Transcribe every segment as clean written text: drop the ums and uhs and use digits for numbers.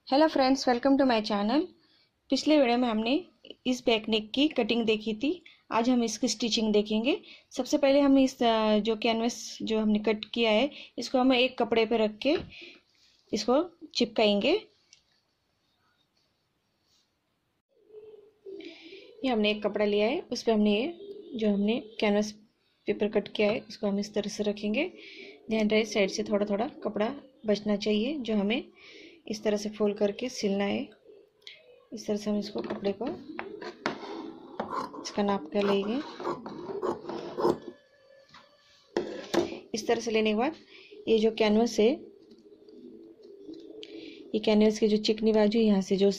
Hello friends, welcome to my channel. पिछले video में हमने इस बैक नेक की कटिंग देखी थी। आज हम इसकी स्टिचिंग देखेंगे। सबसे पहले हम इस जो कैनवस जो हमने कट किया है इसको हम एक कपड़े पे रख के इसको चिपकाएंगे। ये हमने एक कपड़ा लिया है, उस पर हमने ये जो हमने कैनवस पेपर कट किया है उसको हम इस तरह से रखेंगे। ध्यान रहे साइड से थोड़ा थोड़ा कपड़ा बचना चाहिए, जो हमें इस तरह से फोल्ड करके सिलना है। इस तरह से हम इसको कपड़े को इसका नाप कर लेंगे। इस तरह से लेने के बाद ये जो कैनवस है, ये कैनवस की जो चिकनी बाजू यहाँ से जो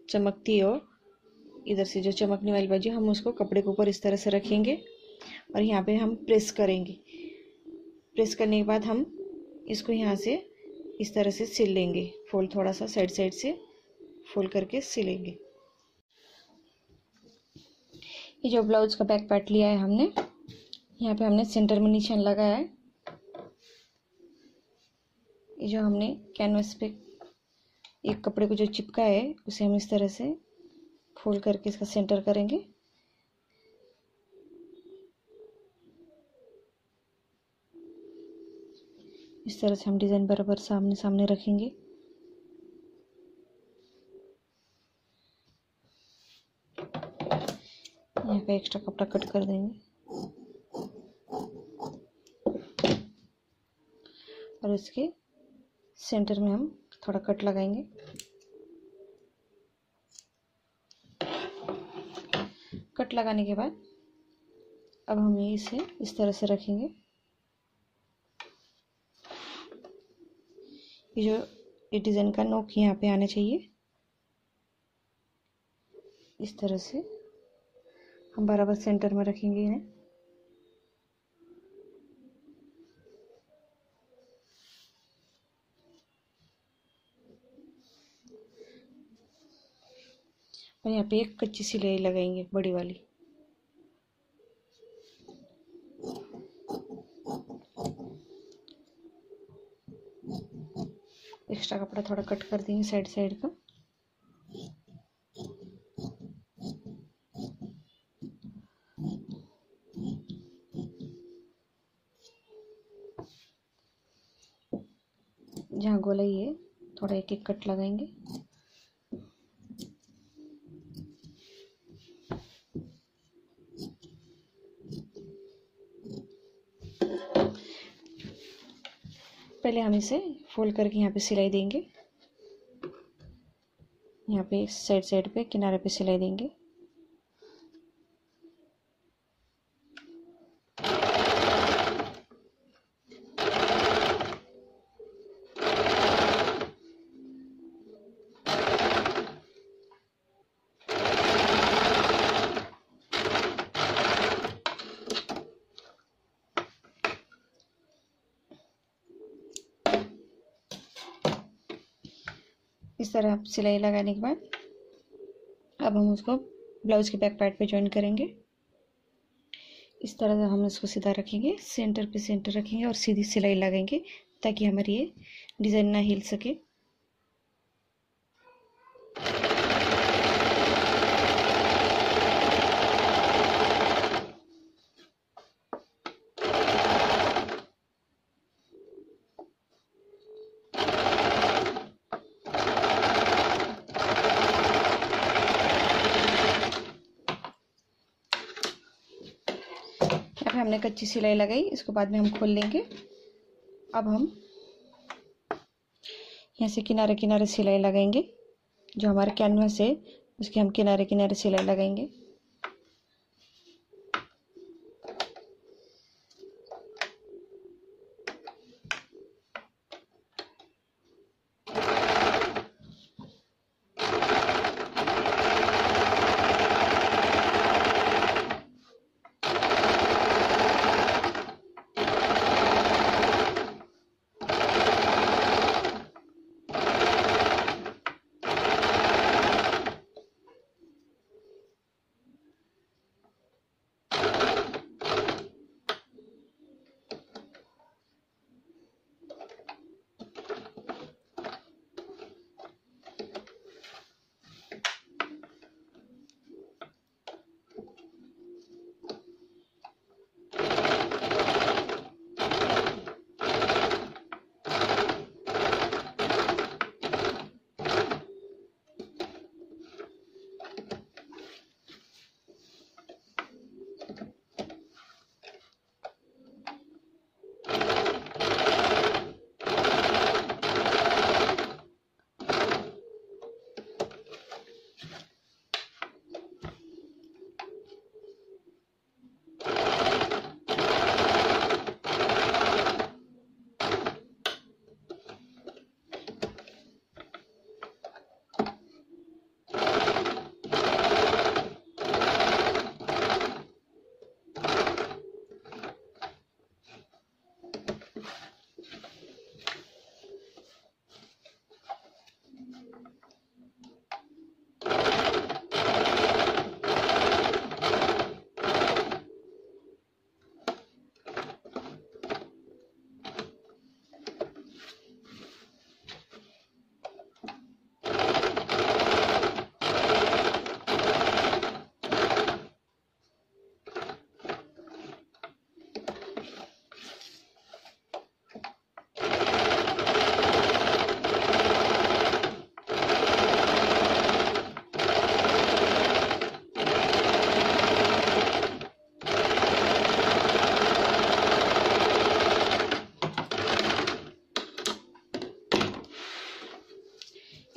चमकती हो, इधर से जो चमकने वाली बाजू, हम उसको कपड़े के ऊपर इस तरह से रखेंगे और यहाँ पे हम प्रेस करेंगे। प्रेस करने के बाद हम इसको यहाँ से इस तरह से सिल लेंगे। फोल्ड थोड़ा सा साइड से फोल्ड करके सिलेंगे। ये जो ब्लाउज का बैक पार्ट लिया है हमने, यहाँ पे हमने सेंटर में निशान लगाया है। ये जो हमने कैनवस पे एक कपड़े को जो चिपका है उसे हम इस तरह से फोल्ड करके इसका सेंटर करेंगे। इस तरह से हम डिजाइन बराबर सामने सामने रखेंगे। यहाँ पे एक्स्ट्रा कपड़ा कट कर देंगे और इसके सेंटर में हम थोड़ा कट लगाएंगे। कट लगाने के बाद अब हम इसे इस तरह से रखेंगे। ये जो ये डिज़ाइन का नोक यहाँ पे आना चाहिए। इस तरह से हम बराबर सेंटर में रखेंगे इन्हें। और यहाँ पे एक कच्ची सिलाई लगाएंगे, बड़ी वाली। एक्स्ट्रा कपड़ा थोड़ा कट कर देंगे साइड का। जहाँ गोलाई है थोड़ा एक एक कट लगाएंगे। पहले हम इसे फोल्ड करके यहाँ पे सिलाई देंगे। यहाँ पे साइड पे किनारे पे सिलाई देंगे। इस तरह आप सिलाई लगाने के बाद अब हम उसको ब्लाउज के बैक पार्ट पे जॉइन करेंगे। इस तरह से हम इसको सीधा रखेंगे, सेंटर पे सेंटर रखेंगे और सीधी सिलाई लगाएंगे ताकि हमारी ये डिज़ाइन ना हिल सके। हमने कच्ची सिलाई लगाई, इसको बाद में हम खोल लेंगे। अब हम यहाँ से किनारे किनारे सिलाई लगाएंगे। जो हमारा कैनवस है उसके हम किनारे किनारे सिलाई लगाएंगे।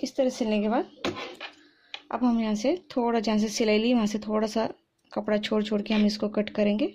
इस तरह सिलने के बाद अब हम यहाँ से थोड़ा, जहाँ से सिलाई ली वहाँ से थोड़ा सा कपड़ा छोड़ छोड़ के हम इसको कट करेंगे।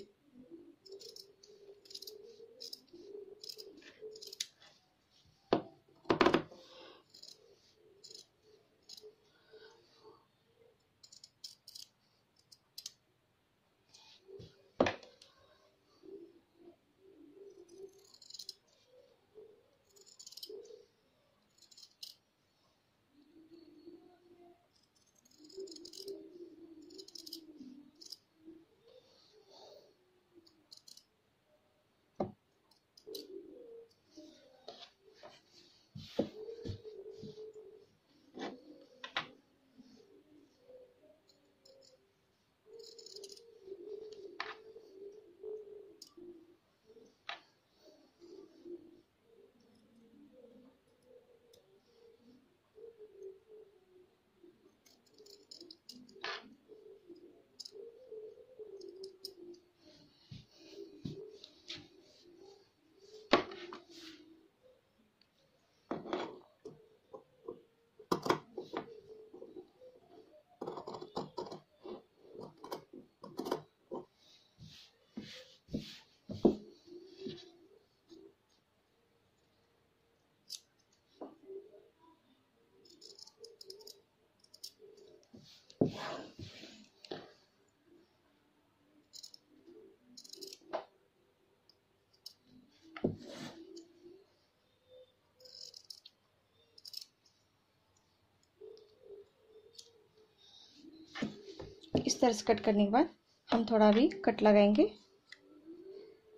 इस तरह से कट करने के बाद हम थोड़ा भी कट लगाएंगे।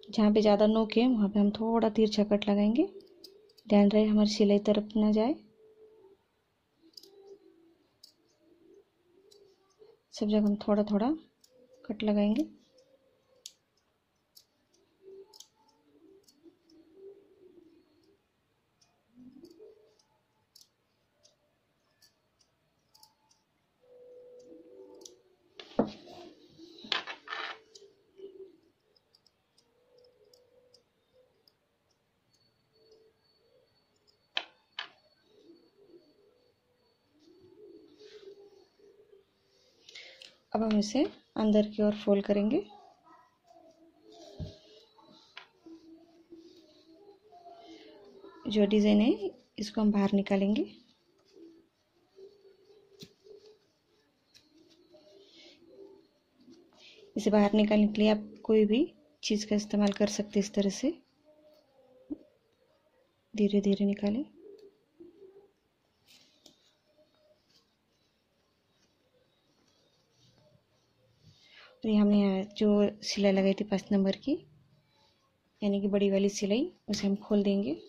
जहाँ पे ज़्यादा नोक है वहाँ पे हम थोड़ा तिरछा कट लगाएंगे। ध्यान रहे हमारी सिलाई तरफ ना जाए। सब जगह हम थोड़ा थोड़ा कट लगाएंगे। अब हम इसे अंदर की ओर फोल्ड करेंगे। जो डिज़ाइन है इसको हम बाहर निकालेंगे। इसे बाहर निकालने के लिए आप कोई भी चीज़ का इस्तेमाल कर सकते हैं। इस तरह से धीरे धीरे निकालें। और हमने यहाँ जो सिलाई लगाई थी 5 नंबर की, यानी कि बड़ी वाली सिलाई, उसे हम खोल देंगे।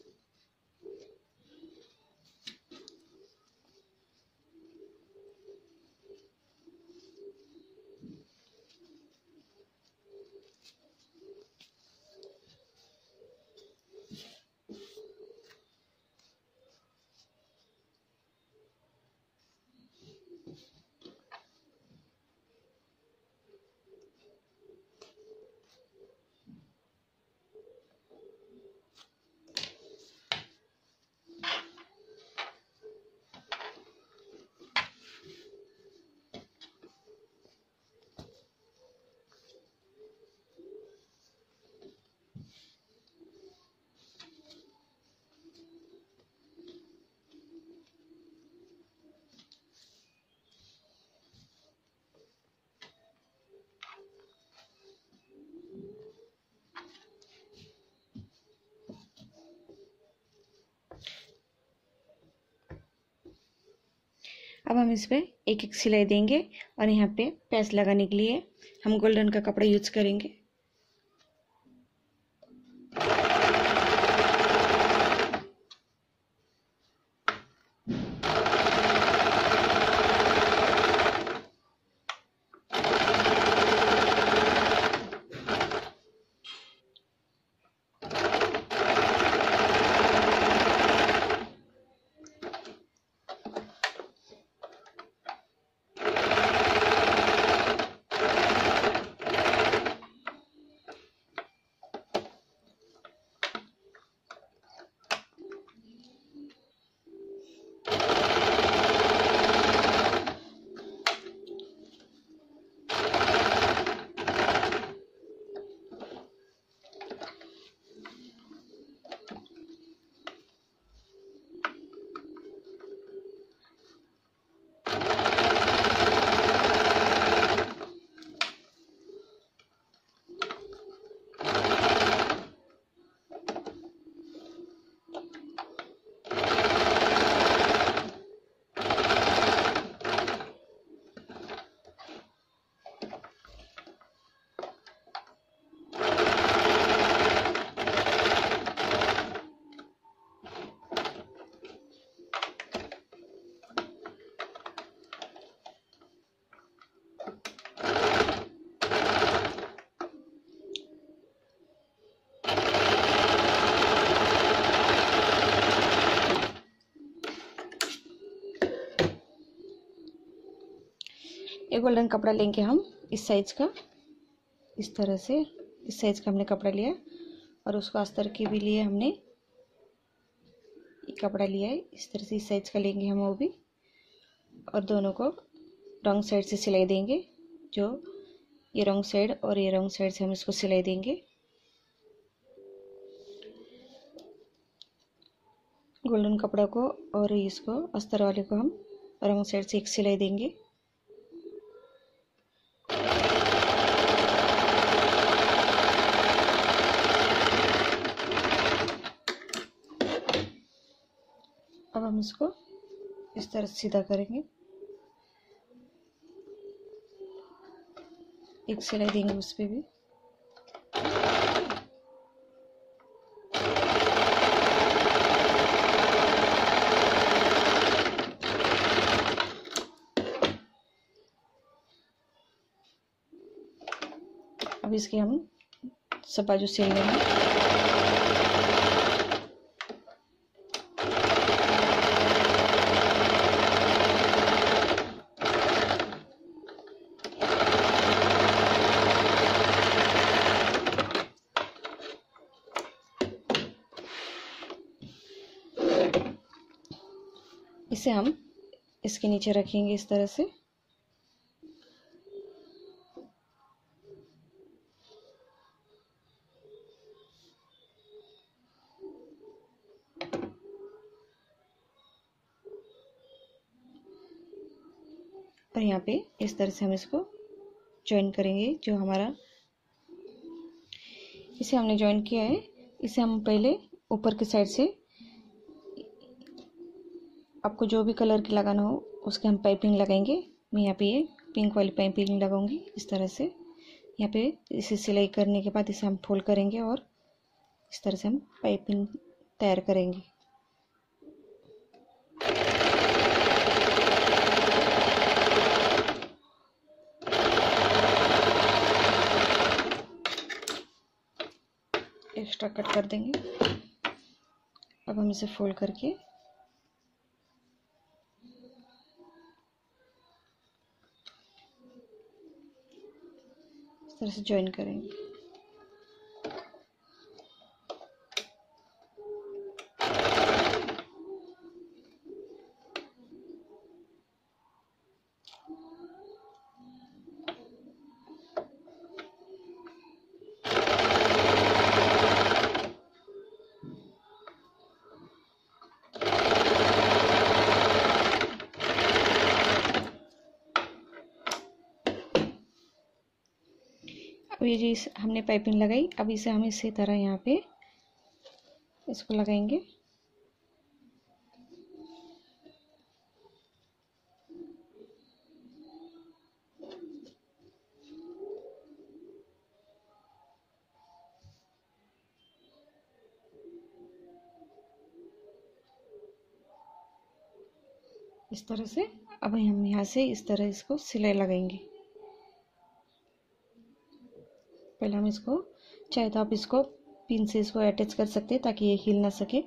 अब हम इस पे एक एक सिलाई देंगे और यहाँ पे पैच लगाने के लिए हम गोल्डन का कपड़ा यूज करेंगे। एक गोल्डन कपड़ा लेंगे हम इस साइज का, इस तरह से इस साइज का हमने कपड़ा लिया और उसको अस्तर के भी लिए हमने ये कपड़ा लिया है। इस तरह से इस साइज का लेंगे हम वो भी, और दोनों को रॉन्ग साइड से सिलाई देंगे। जो ये रॉन्ग साइड और ये रॉन्ग साइड से हम इसको सिलाई देंगे। गोल्डन कपड़ा को और इसको अस्तर वाले को हम रॉन्ग साइड से एक सिलाई देंगे। अब हम इसको इस तरह सीधा करेंगे, एक सिलाई देंगे उस पे भी। अब इसके हम सब बाजू सिल लेंगे। इसे हम इसके नीचे रखेंगे इस तरह से। और यहाँ पे इस तरह से हम इसको जॉइन करेंगे। जो हमारा इसे हमने जॉइन किया है, इसे हम पहले ऊपर की साइड से, आपको जो भी कलर की लगाना हो उसके हम पाइपिंग लगाएंगे। मैं यहाँ पे ये पिंक वाली पाइपिंग लगाऊंगी इस तरह से। यहाँ पे इसे सिलाई करने के बाद इसे हम फोल्ड करेंगे और इस तरह से हम पाइपिंग तैयार करेंगे। एक्स्ट्रा कट कर देंगे। अब हम इसे फोल्ड करके इस तरह से जॉइन करेंगे। अब ये जो हमने पाइपिंग लगाई, अब इसे हम इसी तरह यहाँ पे इसको लगाएंगे। इस तरह से अब हम यहाँ से इस तरह इसको सिलाई लगाएंगे। पहले हम इसको, चाहे तो आप इसको पिन से इसको अटैच कर सकते हैं ताकि ये हिल ना सके।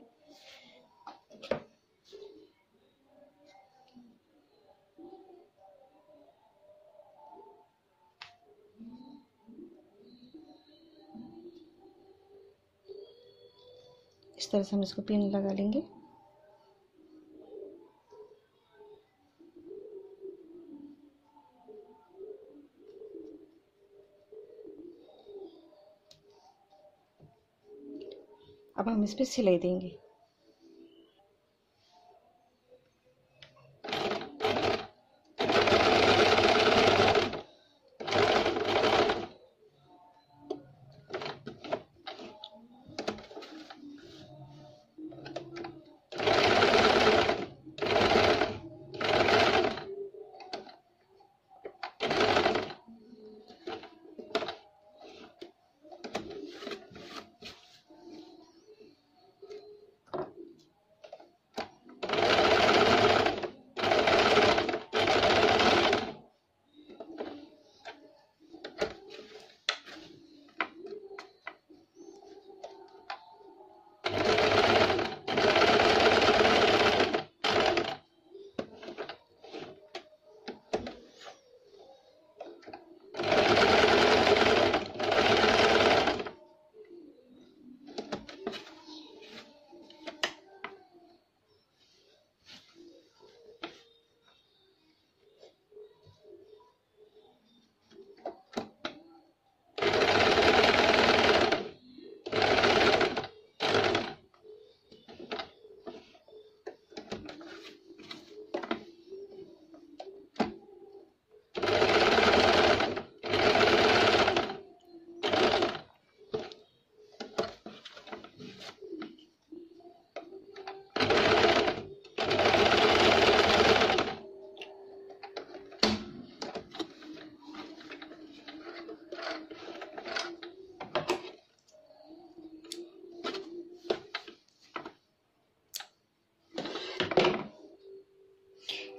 इस तरह से हम इसको पिन लगा लेंगे। अब हम इस पे सिलाई देंगे।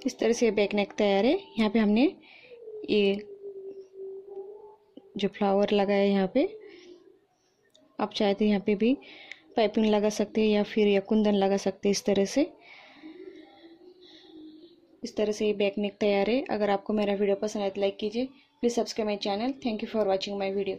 इस तरह से बैक नेक तैयार है। यहाँ पे हमने ये जो फ्लावर लगा है यहाँ पे, आप चाहे तो यहाँ पे भी पाइपिंग लगा सकते हैं या फिर या कुंदन लगा सकते हैं। इस तरह से ये बैक नेक तैयार है। अगर आपको मेरा वीडियो पसंद आए तो लाइक कीजिए। Please subscribe my channel. Thank you for watching my video.